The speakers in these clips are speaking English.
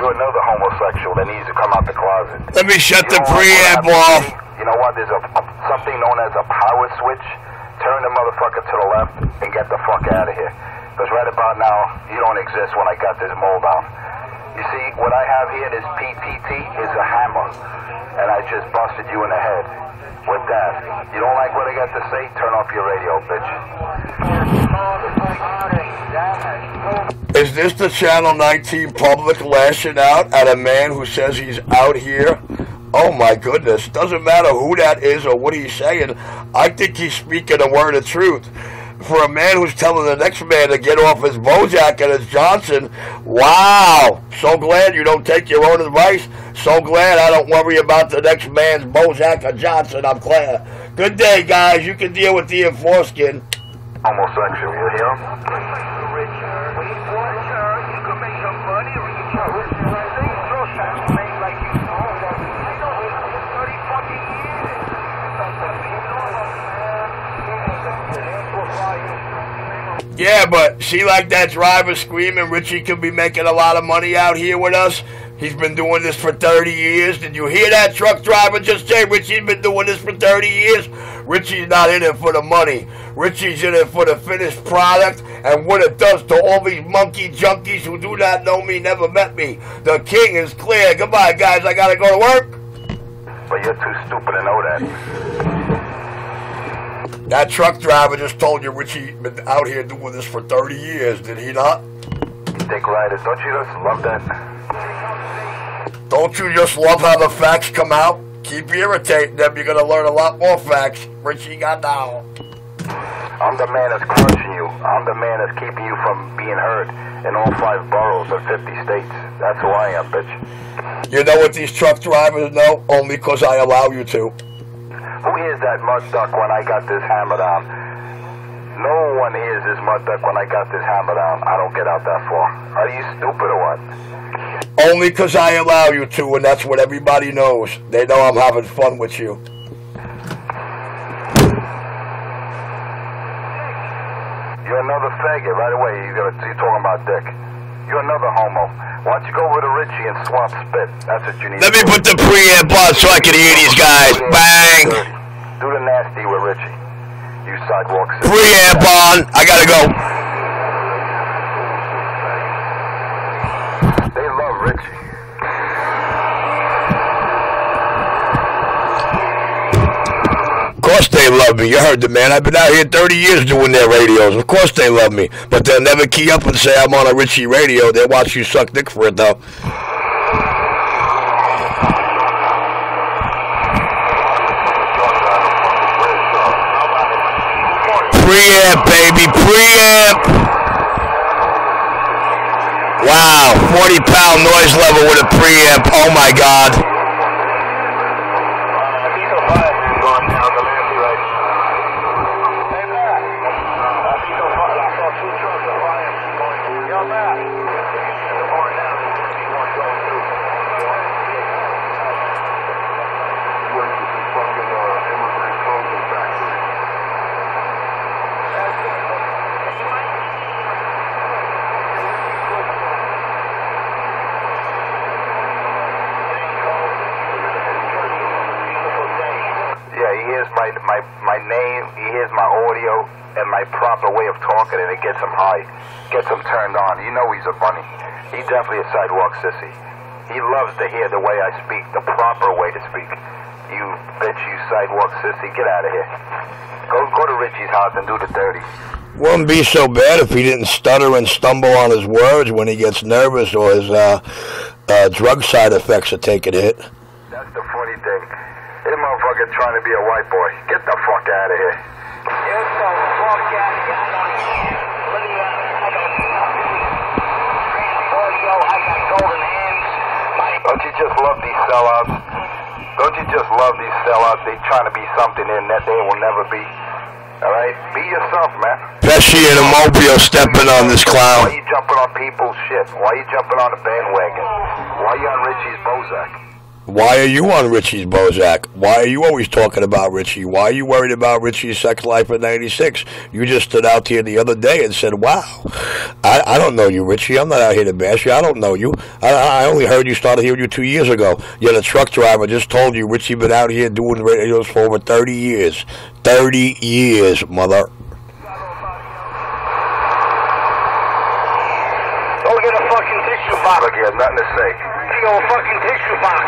You're another homosexual that needs to come out the closet. Let me shut the preamp off. You know what? There's something known as a power switch. Turn the motherfucker to the left and get the fuck out of here. Because right about now, you don't exist when I got this mold on. You see, what I have here, this PTT, is a hammer. And I just busted you in the head with that. You don't like what I got to say? Turn off your radio, bitch. Is this the Channel 19 public lashing out at a man who says he's out here? Oh my goodness. Doesn't matter who that is or what he's saying. I think he's speaking a word of truth. For a man who's telling the next man to get off his Bojack and his Johnson, wow. So glad you don't take your own advice. So glad I don't worry about the next man's Bojack or Johnson. I'm glad. Good day, guys. You can deal with the foreskin. Homosexual, you hear him? Yeah, but see, like that driver screaming, Richie could be making a lot of money out here with us. He's been doing this for 30 years. Did you hear that truck driver just say Richie's been doing this for 30 years? Richie's not in it for the money. Richie's in it for the finished product and what it does to all these monkey junkies who do not know me, never met me. The king is clear. Goodbye, guys. I got to go to work. But you're too stupid to know that. That truck driver just told you Richie been out here doing this for 30 years, did he not? Dick riders, don't you just love that? Don't you just love how the facts come out? Keep irritating them, you're going to learn a lot more facts. Richie got down. I'm the man that's crushing you. I'm the man that's keeping you from being heard in all 5 boroughs of 50 states. That's who I am, bitch. You know what these truck drivers know? Only because I allow you to. Who hears that mud duck when I got this hammered on? No one hears this mud duck when I got this hammered on. I don't get out that far. Are you stupid or what? Only because I allow you to, and that's what everybody knows. They know I'm having fun with you. You're another faggot right away. You're talking about dick. You're another homo. Why don't you go over to Richie and swap spit? That's what you need. Let me put the preamp on so I can hear these guys. Bang! Do the nasty with Richie. You sidewalk sister. Preamp on. I gotta go. They love Richie. Of course they love me. You heard the man. I've been out here 30 years doing their radios. Of course they love me. But they'll never key up and say I'm on a Richie radio. They'll watch you suck dick for it, though. Preamp, baby. Preamp. Wow. 40-pound noise level with a preamp. Oh, my God. My name, he hears my audio and my proper way of talking, and it gets him high, gets him turned on. You know he's a bunny. He's definitely a sidewalk sissy. He loves to hear the way I speak, the proper way to speak. You bitch, you sidewalk sissy, get out of here. Go to Richie's house and do the dirty. Wouldn't be so bad if he didn't stutter and stumble on his words when he gets nervous or his drug side effects are taking a hit. That's the funny thing. This motherfucker trying to be a white boy. Get the fuck out of here. Get the fuck out of here. I got golden hands. Don't you just love these sellouts? Don't you just love these sellouts? They trying to be something in that they will never be. Alright? Be yourself, man. Pesci and Immobile stepping on this clown. Why you jumping on people's shit? Why you jumping on the bandwagon? Why you on Richie's Bozak? Why are you on Richie's Bozak? Why are you always talking about Richie? Why are you worried about Richie's sex life at 96? You just stood out here the other day and said, wow, I don't know you, Richie. I'm not out here to bash you. I don't know you. I only heard you started hearing you 2 years ago. Yet a truck driver just told you Richie been out here doing radios for over 30 years. 30 years, mother. Go get a fucking tissue box. Look, you have nothing to say. Go a fucking tissue box.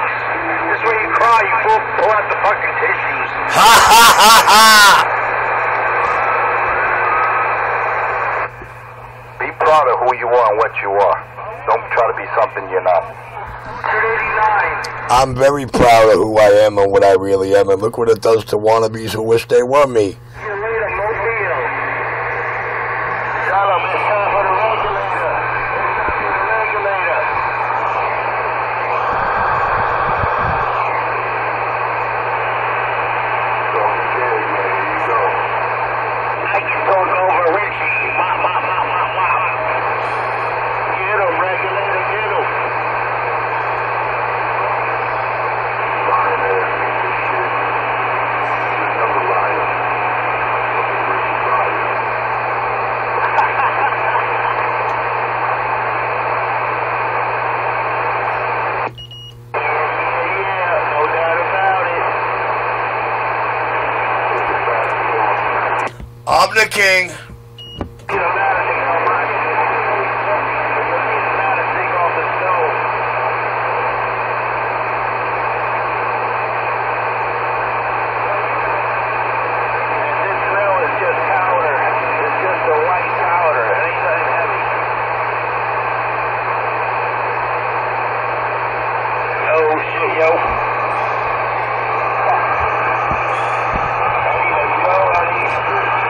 This way you cry, you pull out the fucking tissues. Ha ha ha ha! Be proud of who you are and what you are. Don't try to be something you're not. 289. I'm very proud of who I am and what I really am, and look what it does to wannabes who wish they were me. See you later, Mobile. Shut up, it's time for the regulator. I'm the king.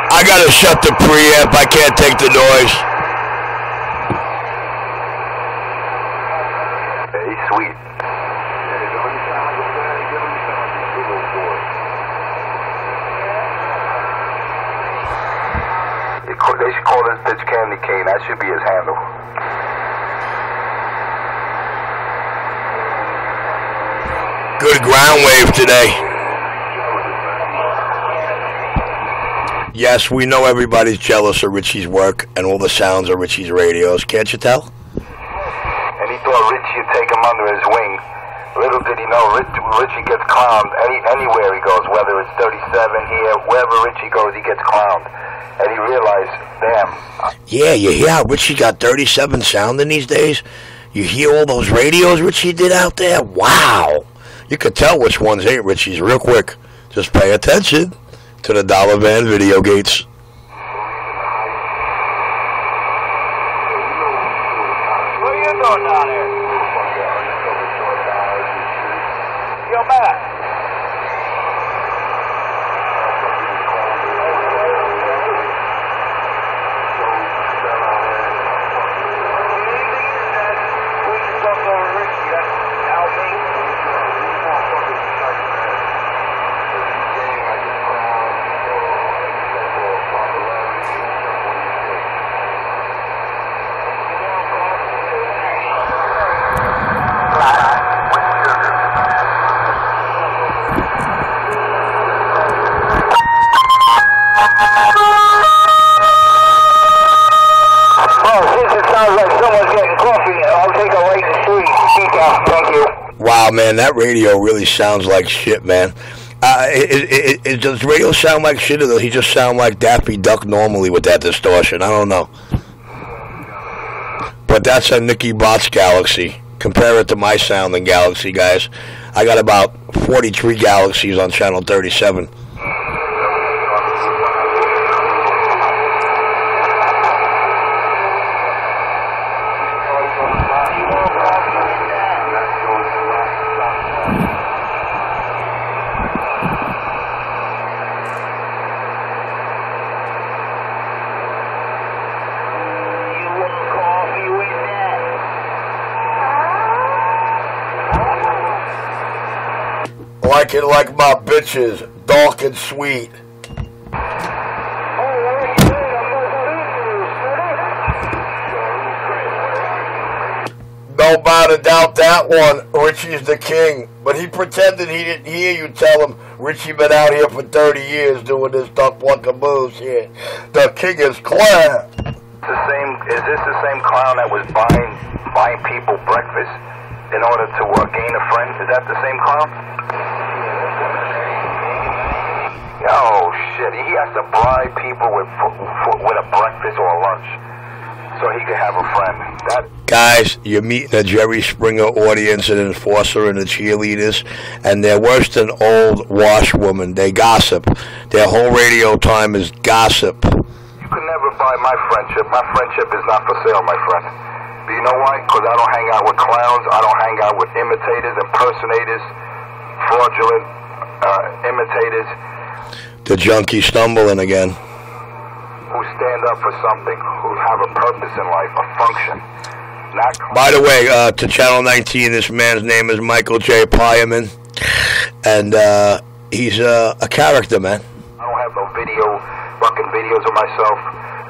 I gotta shut the preamp. I can't take the noise. Hey, sweet. They should call this bitch Candy Cane. That should be his handle. Good ground wave today. Yes, we know everybody's jealous of Richie's work and all the sounds of Richie's radios. Can't you tell? And he thought Richie would take him under his wing. Little did he know, Richie gets clowned anywhere he goes, whether it's 37 here, wherever Richie goes, he gets clowned. And he realized, damn. Yeah, you hear how Richie got 37 sounding these days? You hear all those radios Richie did out there? Wow. You could tell which ones ain't Richie's real quick. Just pay attention to the dollar van video gates. What are you doing down there? Yo, Matt. Wow, man, that radio really sounds like shit, man. Does radio sound like shit, or does he just sound like Daffy Duck normally with that distortion? I don't know. But that's a Nicky Bot's Galaxy. Compare it to my sounding Galaxy, guys. I got about 43 Galaxies on channel 37. Like it like my bitches, dark and sweet. No, Nobody doubt that one. Richie's the king. But he pretended he didn't hear you tell him Richie been out here for 30 years doing this duck plucking moves here. The king is clear. Is this the same clown that was buying people breakfast in order to gain a friend? Is that the same clown? Oh shit! He has to bribe people with a breakfast or a lunch so he could have a friend. Guys, you're meeting a Jerry Springer audience, an enforcer, and the cheerleaders, and they're worse than old washwomen. They gossip. Their whole radio time is gossip. You can never buy my friendship. My friendship is not for sale, my friend. Do you know why? Because I don't hang out with clowns. I don't hang out with imitators, impersonators, fraudulent imitators. The junkie stumbling again. Who stand up for something, who have a purpose in life, a function. By the way, to Channel 19, this man's name is Michael J. Pyerman, and he's a character, man. I don't have no fucking videos of myself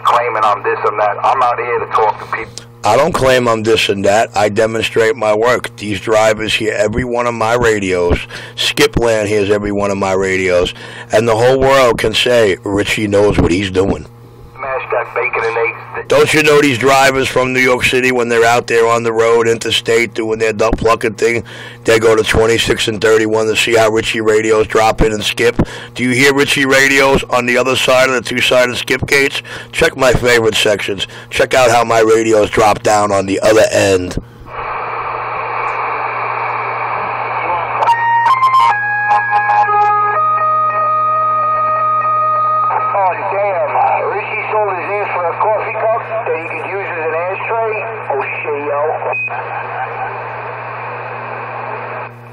claiming I'm this and that. I'm out here to talk to people. I don't claim I'm this and that. I demonstrate my work. These drivers hear every one of my radios. Skipland hears every one of my radios. And the whole world can say, Richie knows what he's doing. Smash that bacon and eggs. Don't you know these drivers from New York City, when they're out there on the road, interstate, doing their duck plucking thing, they go to 26 and 31 to see how Richie radios drop in and skip? Do you hear Richie radios on the other side of the two-sided skip gates? Check my favorite sections. Check out how my radios drop down on the other end.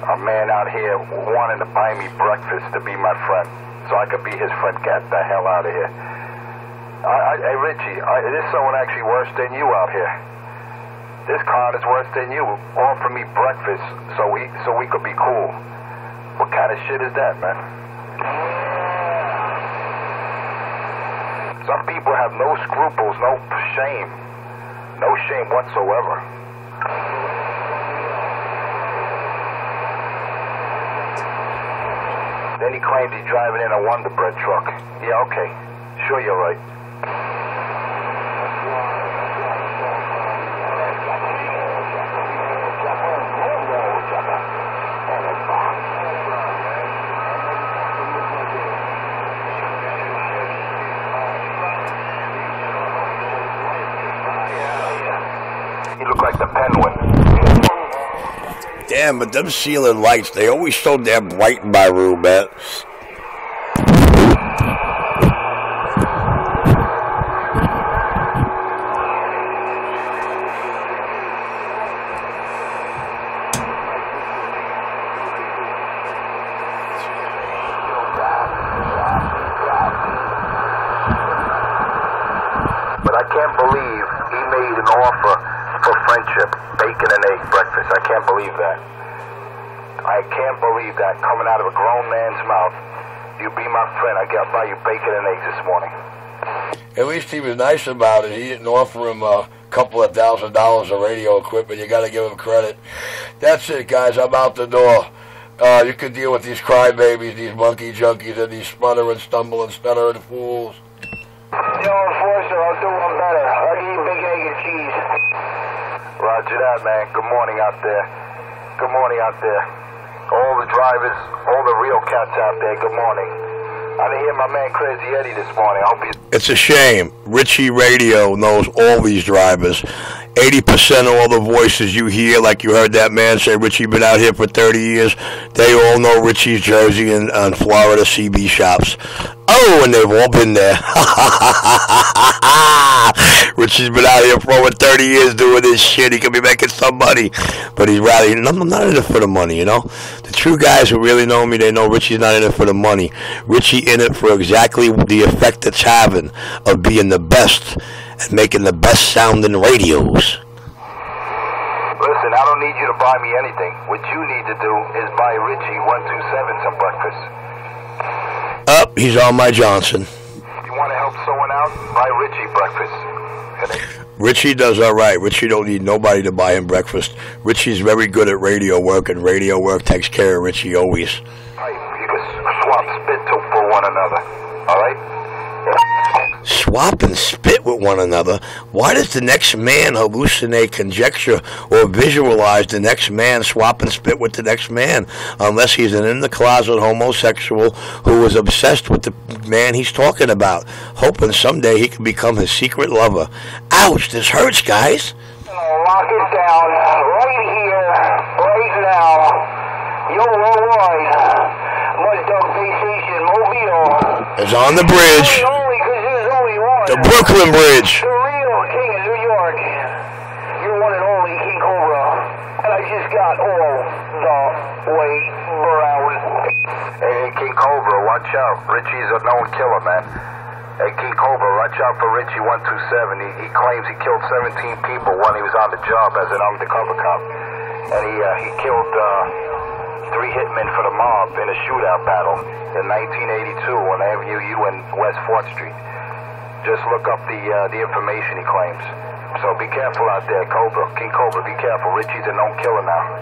A man out here wanting to buy me breakfast to be my friend, so I could be his friend. Get the hell out of here. Hey, Richie, there's someone actually worse than you out here. This clown is worse than you, offering me breakfast so we could be cool. What kind of shit is that, man? Some people have no scruples, no shame. No shame whatsoever. Then he claimed he's driving in a Wonder Bread truck. Yeah, okay. Sure, you're right. You look like the Penguin. Damn, but them ceiling lights, they always so damn bright in my room, man. But I can't believe he made an offer for friendship, bacon and egg breakfast. I can't believe that. I can't believe that coming out of a grown man's mouth. You be my friend. I got buy you bacon and eggs this morning. At least he was nice about it. He didn't offer him a couple of $1,000 of radio equipment. You got to give him credit. That's it, guys. I'm out the door. You could deal with these crybabies, these monkey junkies, and these sputtering, stumbling, stuttering fools. Yo, Enforcer, I'll do one better. I'll give you bacon, egg, and cheese. Roger that, man. Good morning out there. Good morning out there. All the drivers, all the real cats out there, good morning. I didn't hear my man Crazy Eddie this morning. I hope he's... It's a shame. Richie Radio knows all these drivers. 80% of all the voices you hear, like you heard that man say Richie been out here for 30 years, they all know Richie's Jersey and Florida CB shops. Oh, and they've all been there. Richie's been out here for over 30 years doing this shit. He could be making some money, but he's rather, I'm not in it for the money, you know? The true guys who really know me, they know Richie's not in it for the money. Richie in it for exactly the effect it's having of being the best and making the best sounding radios. Listen, I don't need you to buy me anything. What you need to do is buy Richie 127 some breakfast. He's on my Johnson. If you want to help someone out, buy Richie breakfast. Richie does all right. Richie don't need nobody to buy him breakfast. Richie's very good at radio work, and radio work takes care of Richie always. Hey, you can swap spit for one another, all right? Swap and spit with one another? Why does the next man hallucinate, conjecture, or visualize the next man swap and spit with the next man? Unless he's an in-the-closet homosexual who is obsessed with the man he's talking about, hoping someday he can become his secret lover. Ouch, this hurts, guys. Lock it down right here, right now. Yo, worldwide. Mud Dog Base Station, Mobile. It's on the bridge. The Brooklyn Bridge. The real king of New York. You're one and only King Cobra. And I just got all the way around. Hey, King Cobra, watch out. Richie's a known killer, man. Hey, King Cobra, watch out for Richie 127. He claims he killed 17 people when he was on the job as an undercover cop. And he killed 3 hitmen for the mob in a shootout battle in 1982 on Avenue U and West 4th Street. Just look up the information he claims. So be careful out there, Cobra. King Cobra, be careful. Richie's a known killer now.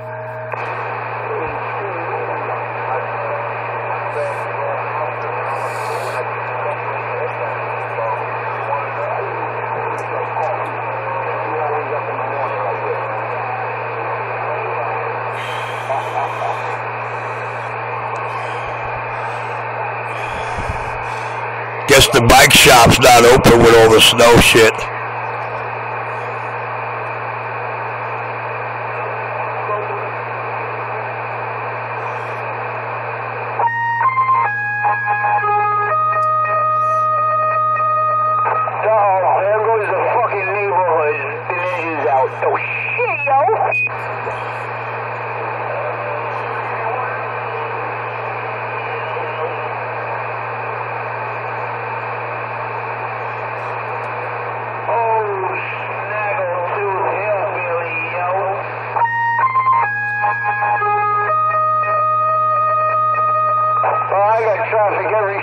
Guess the bike shop's not open with all the snow shit. Oh, there goes the fucking neighborhood. The ninja's out. Oh, shit, yo.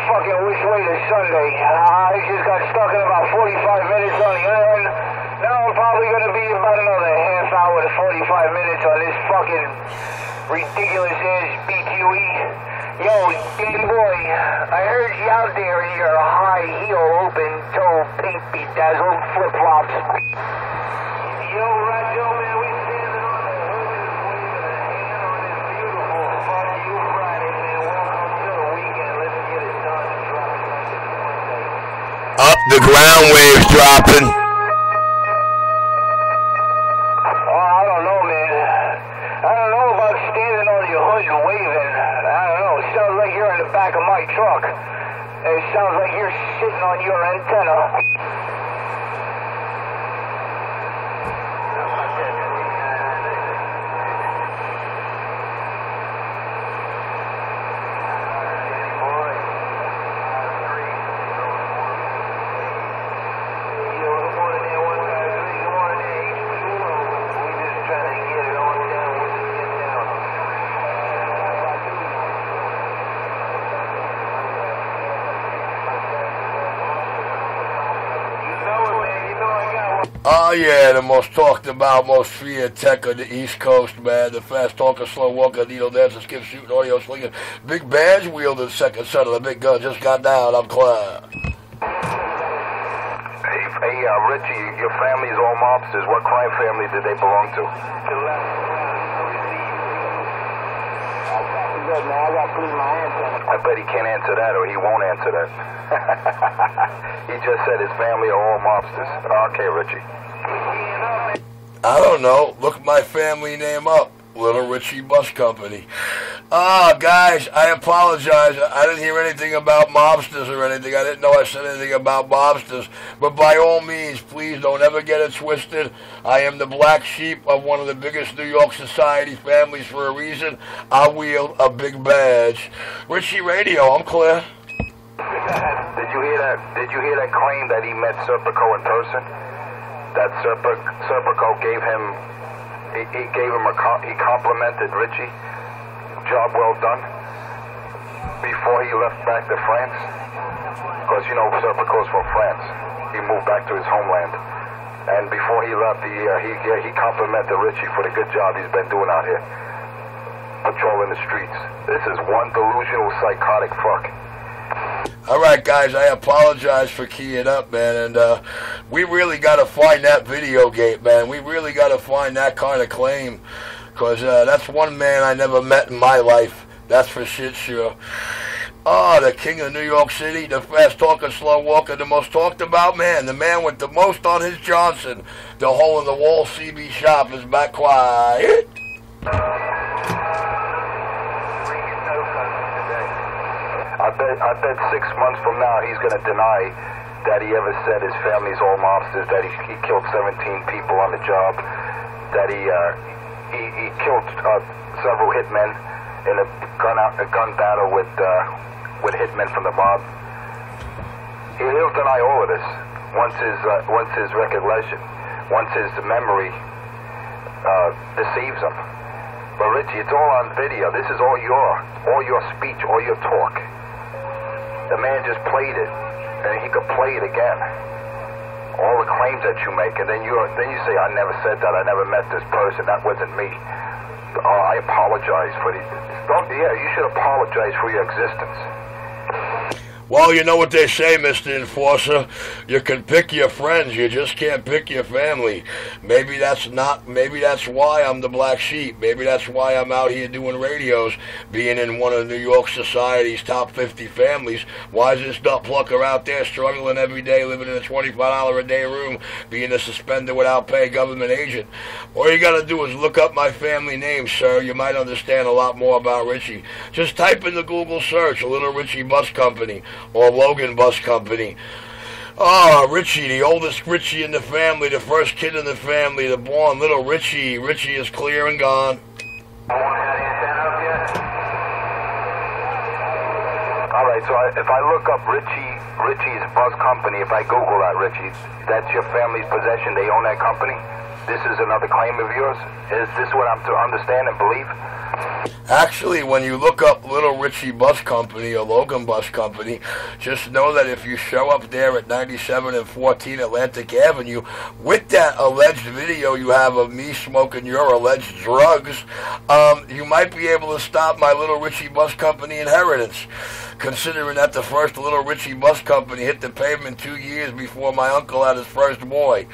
Fucking which way to Sunday. I just got stuck in about 45 minutes on the island. Now I'm probably going to be about another half hour to 45 minutes on this fucking ridiculous ass BQE. Yo, Danny boy, I heard you out there in your high heel, open toe, pink bedazzled flip flops. Yo, Rajo, man, we standing on the hood and waving a hand on this beautiful fuck you Friday, man. Welcome to the weekend. Let's get it done and drop it like it's Monday. Up the ground waves dropping. I don't know, man. I don't know about standing on your hood and waving. I don't know. It sounds like you're in the back of my truck. It sounds like you're sitting on your antenna. Oh yeah, the most talked about, most feared tech on the East Coast, man. The fast talker, slow walker, needle dancer, skip shooting, audio slinging, big badge wielding, second son of the big gun just got down. I'm Clyde. Hey, Richie, your family's all mobsters. What crime family did they belong to? I bet he can't answer that, or he won't answer that. He just said his family are all mobsters. Okay, Richie. I don't know. Look my family name up. Little Richie Bus Company. Guys, I apologize. I didn't hear anything about mobsters or anything. I didn't know I said anything about mobsters. But by all means, please don't ever get it twisted. I am the black sheep of one of the biggest New York society families for a reason. I wield a big badge. Richie Radio, I'm clear. Did you hear that? Did you hear that claim that he met Serpico in person? That Serpico gave him. He complimented Richie. Job well done. Before he left back to France. Because, you know, Serpico's from France. He moved back to his homeland. And before he left, he complimented Richie for the good job he's been doing out here, patrolling the streets. This is one delusional, psychotic fuck. All right, guys, I apologize for keying up, man, and we really got to find that video gate, man. We really got to find that kind of claim, because that's one man I never met in my life. That's for shit sure. Oh, the king of New York City, the fast talking, slow walker, the most talked about man, the man with the most on his Johnson. The hole in the wall CB shop is back quiet. I bet 6 months from now he's going to deny that he ever said his family's all monsters, that he killed 17 people on the job, that he killed several hitmen in a gun battle with hitmen from the mob. He'll deny all of this once his recollection, once his memory deceives him. But Richie, it's all on video. This is all your speech, all your talk. The man just played it, and he could play it again. All the claims that you make, and then you say, I never said that, I never met this person, that wasn't me. Oh, I apologize for the... Yeah, you should apologize for your existence. Well, you know what they say, Mr. Enforcer. You can pick your friends, you just can't pick your family. Maybe that's why I'm the black sheep. Maybe that's why I'm out here doing radios, being in one of New York society's top 50 families. Why is this nut plucker out there struggling every day, living in a $25 a day room, being a suspended without pay government agent? All you got to do is look up my family name, sir. You might understand a lot more about Richie. Just type in the Google search, Little Richie Bus Company, or Logan Bus Company. Oh, Richie, the oldest Richie in the family, the first kid in the family, the born little Richie. Richie is clear and gone. Alright, so if I look up Richie's Bus Company, if I Google that, Richie, that's your family's possession, they own that company? This is another claim of yours? Is this what I'm to understand and believe? Actually, when you look up Little Richie Bus Company or Logan Bus Company, just know that if you show up there at 97 and 14 Atlantic Avenue with that alleged video you have of me smoking your alleged drugs, you might be able to stop my Little Richie Bus Company inheritance, considering that the first Little Richie Bus Company hit the pavement 2 years before my uncle had his first boy.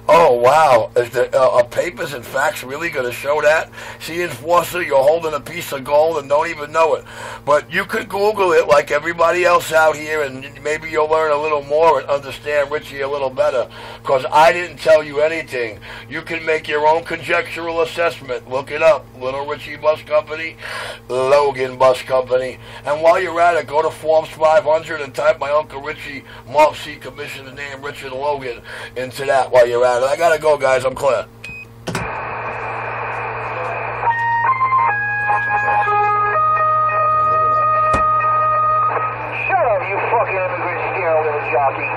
Oh, wow. Are papers and facts really going to show that? See, Enforcer, you're holding a piece of gold and don't even know it. But you could Google it like everybody else out here, and maybe you'll learn a little more and understand Richie a little better, because I didn't tell you anything. You can make your own conjectural assessment. Look it up. Little Richie Bus Company, Logan Bus Company. And while you're at it, go to Forms 500 and type my Uncle Richie, Mark C. Commissioner name, Richard Logan, into that while you're at it. I gotta go, guys. I'm clear. Shut up, you fucking immigrant steering wheel jockey.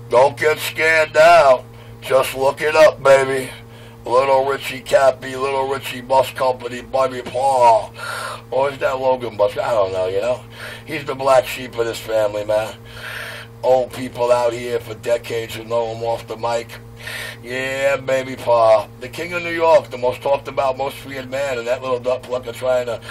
Don't get scared now. Just look it up, baby. Little Richie Cappy, Little Richie Bus Company, Bobby Paul. Or is that Logan Bus? I don't know, you know. He's the black sheep of this family, man. Old people out here for decades who know him off the mic. Yeah, baby Pa. The king of New York, the most talked about, most feared man, and that little duck plucker trying to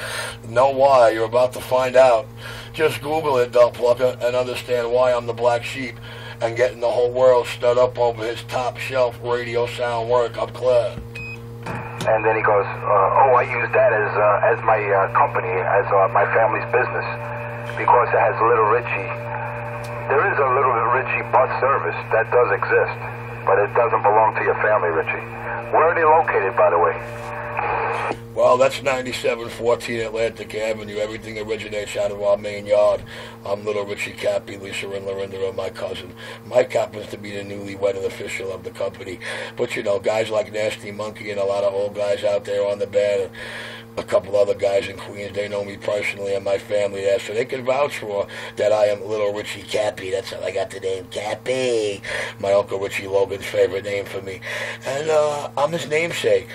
know why. You're about to find out. Just Google it, duck plucker, and understand why I'm the black sheep and getting the whole world stood up over his top shelf radio sound work. I'm clear. And then he goes, I use that as my company, as my family's business, because it has Little Richie. There is a Little Richie bus service that does exist, but it doesn't belong to your family, Richie. Where are they located, by the way? Well, that's 9714 Atlantic Avenue. Everything originates out of our main yard. I'm Little Richie Cappy. Lisa and Lorinda are my cousin. Mike happens to be the newlywed official of the company. But, you know, guys like Nasty Monkey and a lot of old guys out there on the band, a couple other guys in Queens, they know me personally and my family there, so they can vouch for that I am Little Richie Cappy. That's how I got the name Cappy. My Uncle Richie Logan's favorite name for me. And I'm his namesake.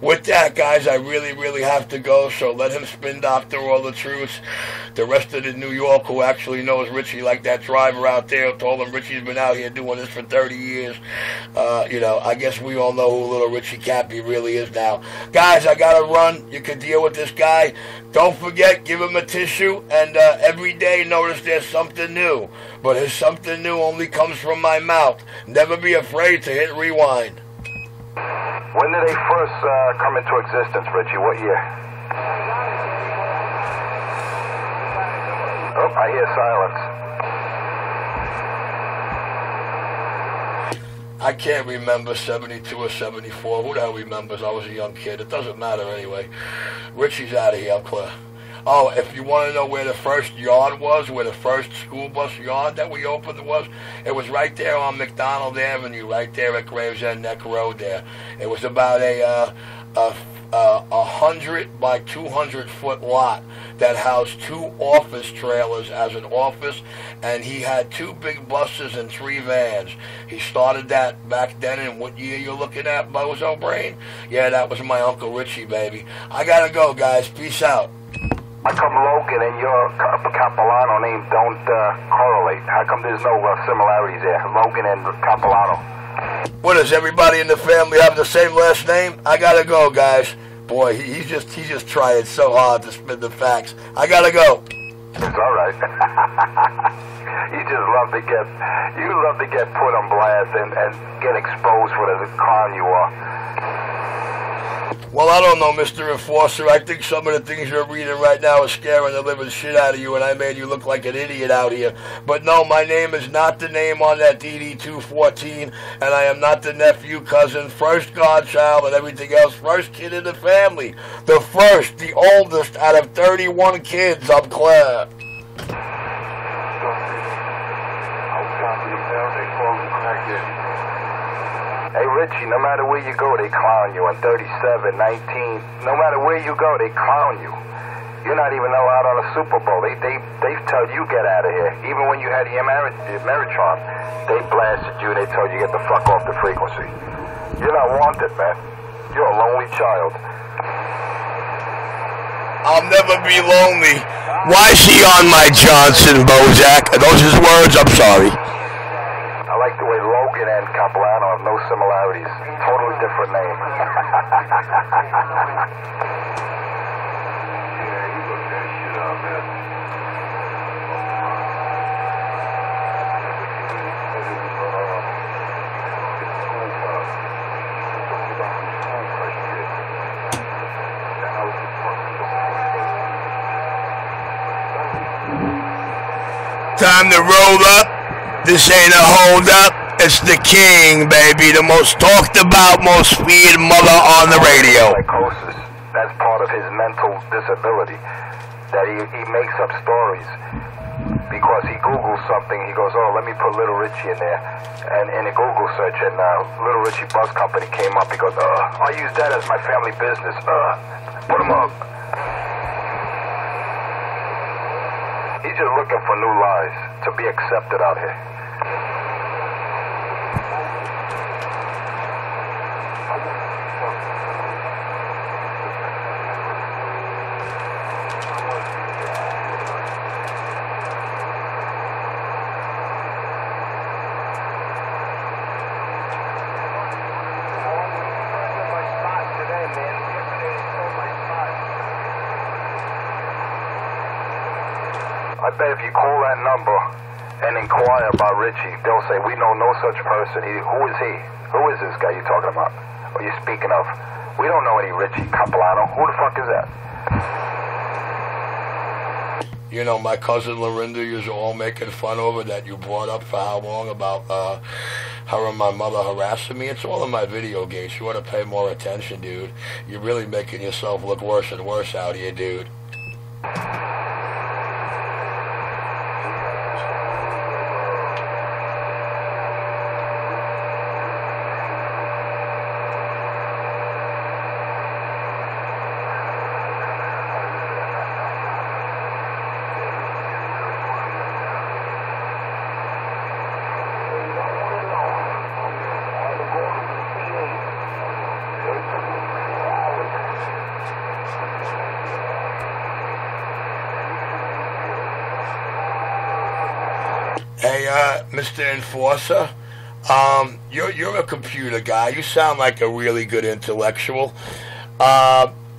With that, guys, I really, really have to go, so let him spin doctor all the truths. The rest of the New York who actually knows Richie, like that driver out there who told him Richie's been out here doing this for 30 years. I guess we all know who little Richie Cappy really is now. Guys, I got to run. You can deal with this guy. Don't forget, give him a tissue, and every day notice there's something new. But his something new only comes from my mouth. Never be afraid to hit rewind. When did they first come into existence, Richie? What year? Oh, I hear silence. I can't remember 72 or 74. Who the hell remembers? I was a young kid. It doesn't matter anyway. Richie's out of here. I'm clear. Oh, if you want to know where the first yard was, where the first school bus yard that we opened was, it was right there on McDonald Avenue, right there at Gravesend Neck Road there. It was about a 100 by 200 foot lot that housed 2 office trailers as an office, and he had 2 big buses and 3 vans. He started that back then. In what year you looking at, Bozo Brain? Yeah, that was my Uncle Richie, baby. I gotta go, guys. Peace out. How come Logan and your Capilano name don't correlate? How come there's no similarities there? Logan and Capilano. What, does everybody in the family have the same last name? I gotta go, guys. Boy, he's just trying so hard to spin the facts. I gotta go. It's all right. You love to get put on blast and get exposed for the con you are. Well, I don't know, Mr. Enforcer. I think some of the things you're reading right now are scaring the living shit out of you, and I made you look like an idiot out here. But no, my name is not the name on that DD-214, and I am not the nephew, cousin, first godchild, and everything else, first kid in the family. The first, the oldest out of 31 kids, I'm clear. Hey, Richie, no matter where you go, they clown you. On 37, 19, no matter where you go, they clown you. You're not even allowed on a Super Bowl. They tell you get out of here. Even when you had the Ameritron, they blasted you. They told you get the fuck off the frequency. You're not wanted, man. You're a lonely child. I'll never be lonely. Why is he on my Johnson, Bozak? Are those his words? I'm sorry. I like the way Logan and Capilano have no similarities. Totally different name. Time to roll up. This ain't a hold up. It's the king, baby. The most talked about, most feared mother on the radio. Psychosis. That's part of his mental disability. That he makes up stories. Because he Googles something, he goes, oh, let me put Little Richie in there. And in a Google search, and Little Richie Bus Company came up. He goes, I'll use that as my family business. Put him up. He's just looking for new lies to be accepted out here. I bet if you call that number and inquire about Richie, they'll say, we know no such person. Who is he? Who is this guy you're talking about? Or you're speaking of? We don't know any Richie Capilano. Who the fuck is that? You know, my cousin Lorinda, you're all making fun over that you brought up for how long about her and my mother harassing me. It's all in my video games. You want to pay more attention, dude. You're really making yourself look worse and worse out here, dude. Hey, Mr. Enforcer, you're a computer guy. You sound like a really good intellectual.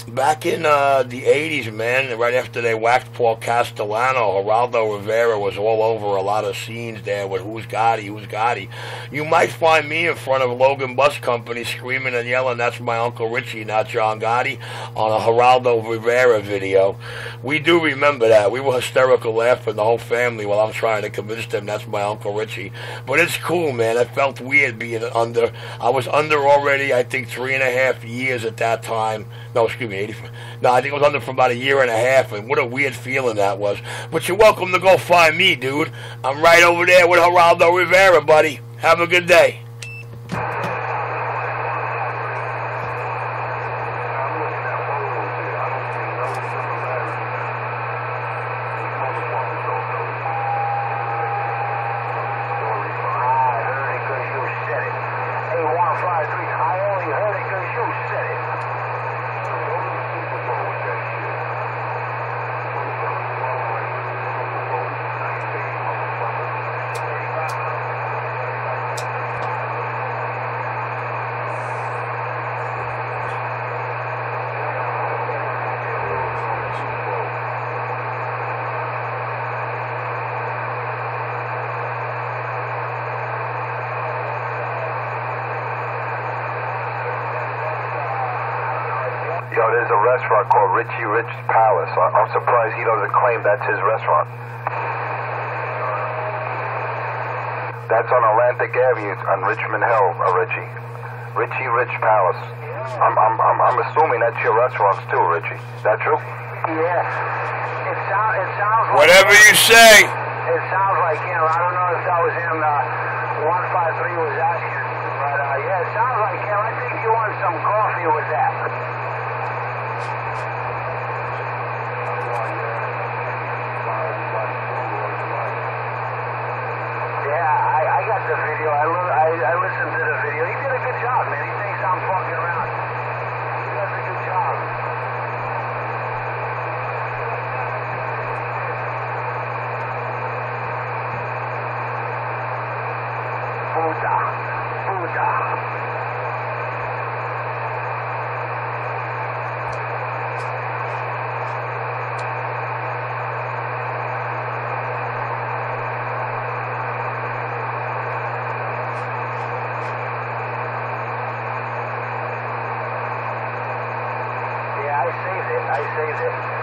Back in the 80s, man, right after they whacked Paul Castellano, Geraldo Rivera was all over a lot of scenes there with Who's Gotti, Who's Gotti. You might find me in front of Logan Bus Company screaming and yelling, "That's my Uncle Richie, not John Gotti," on a Geraldo Rivera video. We do remember that. We were hysterical laughing, the whole family, while I'm trying to convince them that's my Uncle Richie. But it's cool, man. I felt weird being under. I was under already, I think, 3.5 years at that time. No, excuse me, 85. No, I think I was under for about 1.5 years, and what a weird feeling that was. But you're welcome to go find me, dude. I'm right over there with Geraldo Rivera, buddy. Have a good day. Yo, there's a restaurant called Richie Rich's Palace. I'm surprised he doesn't claim that's his restaurant. That's on Atlantic Avenue on Richmond Hill, Richie. Richie Rich Palace. I'm assuming that's your restaurant too, Richie. Is that true? Yeah. It sounds like... Whatever you say. It sounds like him. I don't know if that was him 153 was asking. But yeah, it sounds like him. I think you want some coffee with that. I got the video. I listened to the video. He did a good job, man. He thinks I'm fucking around. He does a good job. Buddha. I saved it.